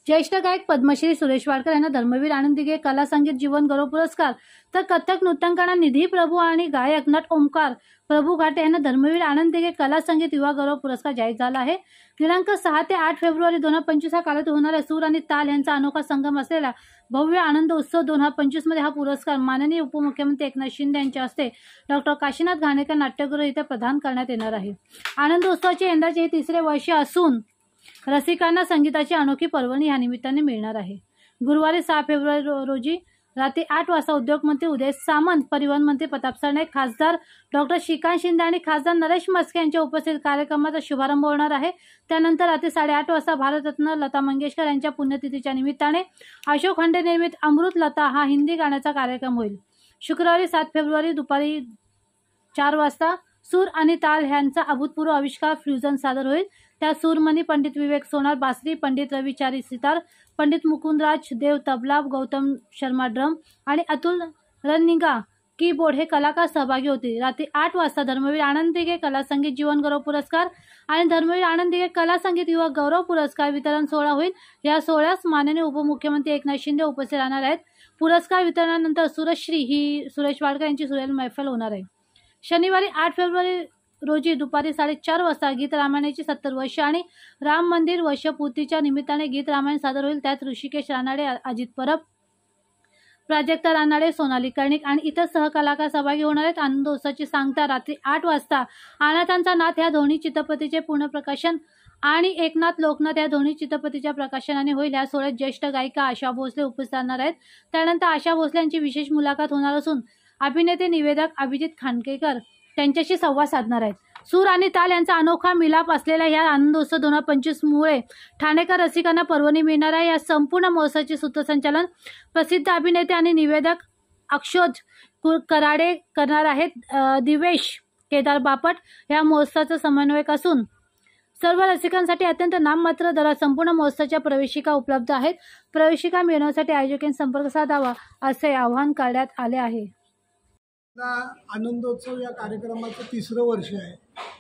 ज्येष्ठ गायक पद्मश्री सुरेश वाडकर यांना धर्मवीर आनंद दिघे कला संगीत जीवन गौरव पुरस्कार, तर कथक नृत्यांगना निधी प्रभू आणि गायक नट ओमकार प्रभू घाटे यांना धर्मवीर आनंद दिघे कला संगीत युवा गौरव पुरस्कार जाहीर झाला आहे। दिनांक 6 ते 8 फेब्रुवारी 2025 या कालावधीत होणाऱ्या सूर आणि ताल यांचा अनोखा संगम असलेला भव्य आनंद उत्सव 2025 मध्ये हा पुरस्कार माननीय उपमुख्यमंत्री एकनाथ शिंदे यांच्या हस्ते डॉक्टर काशीनाथ घाणेकर नाट्यगृह इथे प्रदान करण्यात येणार आहे। आनंद उत्सवाचे यंदाचे हे 3रे वर्ष असून रसिकांना संगीताची अनोखी पर्वणी या निमित्ताने मिळणार आहे। गुरुवारी 6 फेब्रुवारी रोजी रात्री 8 वाजता उद्योगमंत्री उदय सामंत, परिवहन मंत्री प्रताप सरनाईक, खासदार डॉक्टर श्रीकांत शिंदे आणि खासदार नरेश म्हस्के यांच्या उपस्थित कार्यक्रमाचा शुभारंभ होणार आहे। त्यानंतर रात्री 8:30 वाजता भारतरत्न लता मंगेशकर यांच्या पुण्यतिथीच्या निमित्ताने अशोक खंडे निर्मित अमृत लता हा हिंदी गाण्याचा कार्यक्रम होईल। शुक्रवारी 7 फेब्रुवारी दुपारी 4 वाजता सूर आणि ताल यांचा अभूतपूर्व आविष्कार फ्युजन सादर होईल। त्यात सूरमणी पंडित विवेक सोनार बासरी, पंडित रविचारी सितार, पंडित मुकुंदराज देव तबला, गौतम शर्मा ड्रम आणि अतुल रननिगा कीबोर्ड हे कलाकार सहभागी होतील। रात्री 8 वाजता धर्मवीर आनंद दिघे कला संगीत जीवन गौरव पुरस्कार आणि धर्मवीर आनंद दिघे कला संगीत युवा गौरव पुरस्कार वितरण सोहळा होईल। या सोहळ्यास माननीय उपमुख्यमंत्री एकनाथ शिंदे उपस्थित राहणार आहेत। पुरस्कार वितरणानंतर सुरश्री ही सुरेश वाडकर यांची सुरेल मैफल होणार आहे। शनिवारी 8 फेब्रुवारी रोजी दुपारी 4:30 वाजता गीत रामायणाची 70 वर्ष आणि राम मंदिर वर्षपूर्तीच्या निमित्ताने गीत रामायण सादर होईल। त्यात ऋषिकेश रानाडे, अजित परब, प्राजक्ता रानाडे, सोनाली कर्णिक आणि इतर सहकलाकार सहभागी होणार आहेत। आनंदोत्सवाची सांगता रात्री 8 वाजता अनाथांचा नाथ या दोन्ही चित्रपटाचे पुनःप्रकाशन आणि एकनाथ लोकनाथ या दोन्ही चित्रपटाच्या प्रकाशनाने होईल। या सोहळ्यात ज्येष्ठ गायिका आशा भोसले उपस्थित राहणार आहेत। त्यानंतर आशा भोसले यांची विशेष मुलाखत होणार असून अभिनेते निवेदक अभिजित खांडकेकर त्यांच्याशी संवाद साधणार आहेत। सूर आणि ताल यांचा अनोखा मिलाप असलेल्या या आनंदोत्सव 2025 मुळे ठाणेकर रसिकांना पर्वणी मिळणार आहे। या संपूर्ण महोत्सवाचे सूत्रसंचालन प्रसिद्ध अभिनेते आणि निवेदक अक्षोज कराडे करणार आहेत। दिवेश केदार बापट या महोत्सवाचा समन्वयक असून सर्व रसिकांसाठी अत्यंत नाममात्र दरात संपूर्ण महोत्सवाच्या प्रवेशिका उपलब्ध आहेत। प्रवेशिका मिळवण्यासाठी आयोजकांनी संपर्क साधावा असे आवाहन करण्यात आले आहे। आनंदोत्सव या कार्यक्रमाचं 3रं वर्ष आहे।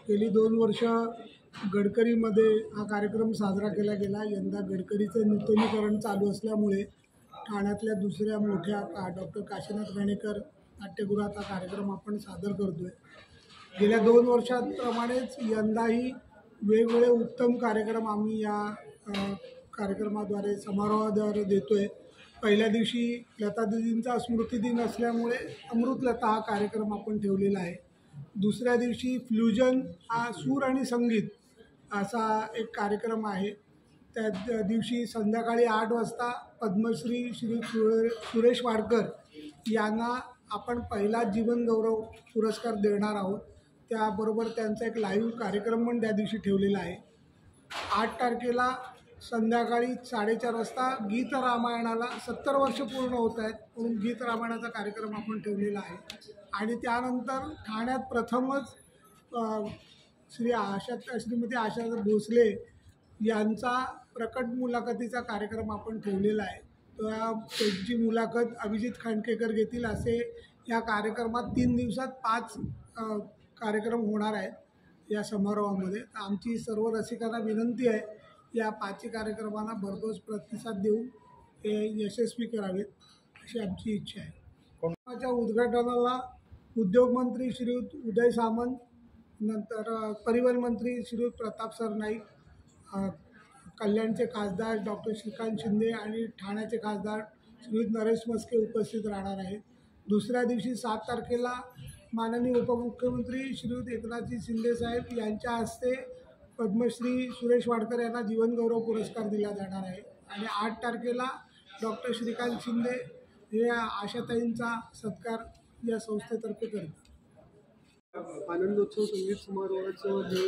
गेली 2 वर्ष गडकरीमध्ये हा कार्यक्रम साजरा केला गेला। यंदा गडकरीचं नूतनीकरण चालू असल्यामुळे ठाण्यातल्या दुसऱ्या मोठ्या डॉक्टर काशीनाथ घाणेकर नाट्यगृहात हा कार्यक्रम आपण सादर करतोय। गेल्या 2 वर्षांप्रमाणेच यंदाही वेगवेगळे उत्तम कार्यक्रम आम्ही या कार्यक्रमाद्वारे समारोहाद्वारे देतोय। पहिल्या दिवशी लता दीदींचा स्मृतिदिन असल्यामुळे अमृत लता हा कार्यक्रम आपण ठेवलेला आहे। दुसऱ्या दिवशी फ्युजन हा सूर आणि संगीत असा एक कार्यक्रम आहे। त्या दिवशी संध्याकाळी 8 वाजता पद्मश्री श्री सुरेश वाडकर यांना आपण पहिला जीवन गौरव पुरस्कार देणार आहोत। त्याबरोबर त्यांचा एक लाईव्ह कार्यक्रम पण त्या दिवशी ठेवलेला आहे। 8 तारखेला संध्याकाळी 4:30 वाजता गीत रामायणाला 70 वर्ष पूर्ण होत आहेत म्हणून गीत रामायणाचा कार्यक्रम आपण ठेवलेला आहे। आणि त्यानंतर ठाण्यात प्रथमच श्रीमती आशा भोसले यांचा प्रकट मुलाखतीचा कार्यक्रम आपण ठेवलेला आहे। त्यांची मुलाखत अभिजित खांडकेकर घेतील। असे या कार्यक्रमात 3 दिवसात 5 कार्यक्रम होणार आहेत। या समारोहामध्ये आमची सर्व रसिकांना विनंती आहे या 5 कार्यक्रमांना भरघोस प्रतिसाद देऊन हे यशस्वी करावेत अशी आमची इच्छा आहे। कार्यक्रमाच्या उद्घाटनाला उद्योगमंत्री श्रीयुत उदय सामंत, नंतर परिवहन मंत्री श्रीयुत प्रताप सरनाईक, कल्याणचे खासदार डॉक्टर श्रीकांत शिंदे आणि ठाण्याचे खासदार श्रीयुत नरेश म्हस्के उपस्थित राहणार आहेत। दुसऱ्या दिवशी 7 तारखेला माननीय उपमुख्यमंत्री श्रीयुत एकनाथजी शिंदे साहेब यांच्या हस्ते पद्मश्री सुरेश वाडकर यांना जीवन गौरव पुरस्कार दिला जाणार आहे। आणि 8 तारखेला डॉक्टर श्रीकांत शिंदे हे आशाताईंचा सत्कार या संस्थेतर्फे करतात। आनंदोत्सव संगीत समारोहाचं हे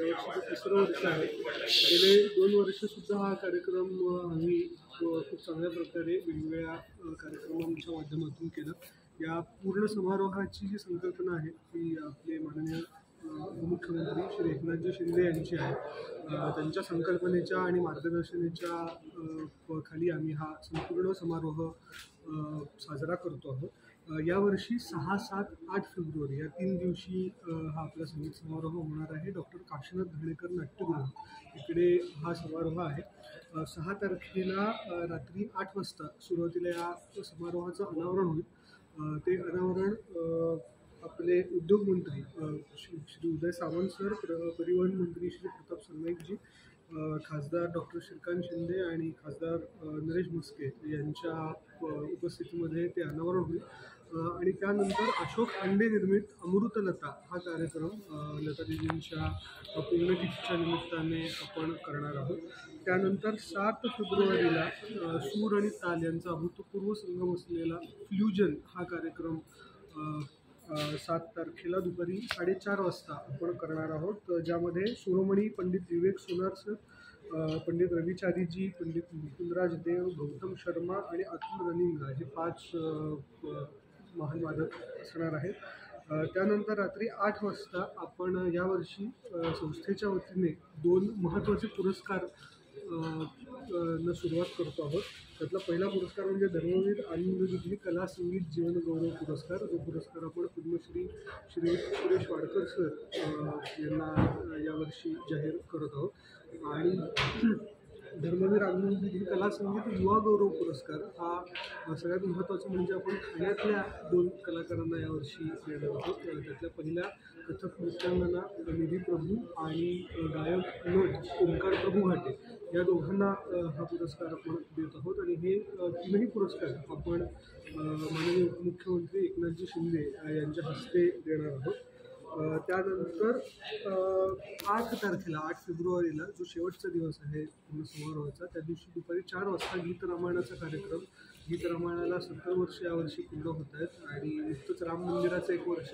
यावर्षीचं 3रं वर्ष आहे। गेले 2 वर्षसुद्धा हा कार्यक्रम आम्ही खूप चांगल्या प्रकारे वेगवेगळ्या कार्यक्रमांच्या माध्यमातून केला। या पूर्ण समारोहाची जी संकल्पना आहे ती आपले माननीय उपमुख्यमंत्री श्री एकनाथजी शिंदे यांची आहे। त्यांच्या संकल्पनेच्या आणि मार्गदर्शनाच्या खाली आम्ही हा संपूर्ण समारोह साजरा करतो आहोत। यावर्षी 6, 7, 8 फेब्रुवारी या 3 दिवशी हा आपला संगीत समारोह होणार आहे. डॉक्टर काशीनाथ घाणेकर नाट्यगृह इकडे हा समारोह आहे. 6 तारखेला रात्री 8 वाजता सुरुवातीला या समारोहाचं अनावरण होईल. ते अनावरण आपले उद्योगमंत्री श्री उदय सामंत सर, परिवहन मंत्री श्री प्रताप सरनाईकजी, खासदार डॉक्टर श्रीकांत शिंदे आणि खासदार नरेश म्हस्के यांच्या उपस्थितीमध्ये ते अनावरण होईल. आणि त्यानंतर अशोक अंडे निर्मित अमृतलता हा कार्यक्रम लतादीजींच्या पुण्यतिथीच्या निमित्ताने आपण करणार आहोत. त्यानंतर 7 फेब्रुवारीला सूर आणि ताल यांचा अभूतपूर्व संगम असलेला फ्ल्युजन हा कार्यक्रम 7 तारखेला दुपारी 4:30 वाजता आपण करणार आहोत, ज्यामध्ये शिरोमणी पंडित विवेक सोनार सर, पंडित रविचारीजी, पंडित मुकुंदराज देव, गौतम शर्मा आणि अतुल रनिंगा हे 5 महान वादक असणार आहेत. त्यानंतर रात्री 8 वाजता आपण यावर्षी संस्थेच्या वतीने 2 महत्त्वाचे पुरस्कार न सुरुवात करतो आहोत. त्यातला पहिला पुरस्कार म्हणजे धर्मवीर आनंद दिघे कला संगीत जीवन गौरव पुरस्कार. जो पुरस्कार आपण पद्मश्री श्री सुरेश वाडकर सर यांना यावर्षी जाहीर करत आहोत. आणि धर्मवीर आनंद दिघे कला संगीत युवा गौरव पुरस्कार हा सगळ्यात महत्त्वाचं म्हणजे आपण ठाण्यातल्या 2 कलाकारांना यावर्षी देणार आहोत. त्यातल्या पहिल्या कथक नृत्यांगना निधी प्रभू आणि गायक नट ओंकार प्रभू घाटे या दोघांना हा पुरस्कार आपण देत आहोत. आणि हे 3ही पुरस्कार आपण माननीय उपमुख्यमंत्री एकनाथजी शिंदे यांच्या हस्ते देणार आहोत. त्यानंतर 8 तारखेला 8 फेब्रुवारीला जो शेवटचा दिवस आहे समारोहाचा, त्या दिवशी दुपारी 4 वाजता गीत रामायणाचा कार्यक्रम. गीत रामायणाला 70 वर्ष यावर्षी पूर्ण होत आहेत आणि नुकतंच राम मंदिराचं 1 वर्ष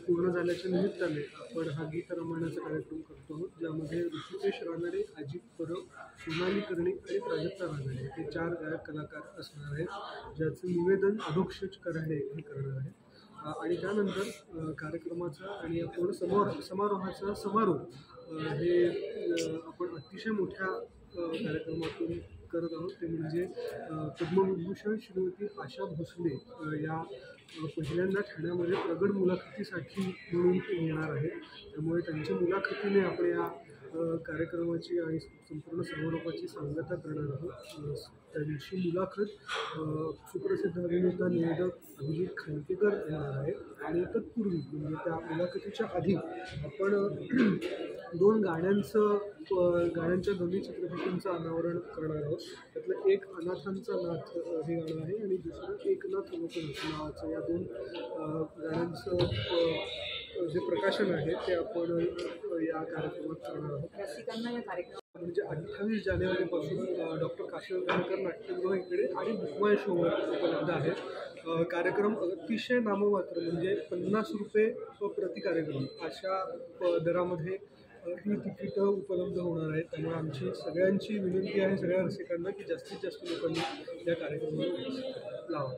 पूर्ण झाल्याच्या निमित्ताने आपण हा गीत रामायणाचा कार्यक्रम करतो आहोत, ज्यामध्ये ऋषिकेश रानडे, अजित परब, सोनाली कर्णिक आणि प्राजक्ता रानडे हे 4 गायक कलाकार असणार आहेत, ज्याचं निवेदन अधोक्षज कराडे हे करणार आहे. आणि त्यानंतर कार्यक्रमाचा आणि या पूर्ण समारोहाचा समारोप हे आपण अतिशय मोठ्या कार्यक्रमातून करत आहोत. ते म्हणजे पद्मविभूषण श्रीमती आशा भोसले या पहिल्यांदा ठाण्यामध्ये प्रगड मुलाखतीसाठी म्हणून येणार आहे. त्यामुळे त्यांच्या मुलाखतीने आपण या कार्यक्रमाची आणि संपूर्ण समारोपाची सांगता करणार आहोत. त्यांची मुलाखत सुप्रसिद्ध अभिनेता निवेदक अभिजित खांडेकर येणार आहे. आणि तत्पूर्वी म्हणजे त्या मुलाखतीच्या आधी आपण 2 गाण्यांच्या दोन्ही चित्रपटांचं अनावरण करणार आहोत. त्यातलं एक अनाथांचा नाथ हे गाणं आहे आणि दुसरं एकनाथ लोकनाथ नावाचं या 2 गाण्यांचं जे प्रकाशन आहे ते आपण या कार्यक्रमात करणार आहोत. रसिकांना या कार्यक्रमात म्हणजे 28 जानेवारीपासून डॉक्टर काशीनाथ घाणेकर नाट्यगृह इकडे आणि बुकमाय शोवर उपलब्ध आहे. कार्यक्रम अतिशय नाममात्र म्हणजे 50 रुपये प्रति कार्यक्रम अशा दरामध्ये ही तिकीटं उपलब्ध होणार आहेत. त्यामुळे आमची सगळ्यांची विनंती आहे सगळ्या रसिकांना की जास्तीत जास्त लोकांनी या कार्यक्रमाला उपस्थित लावा.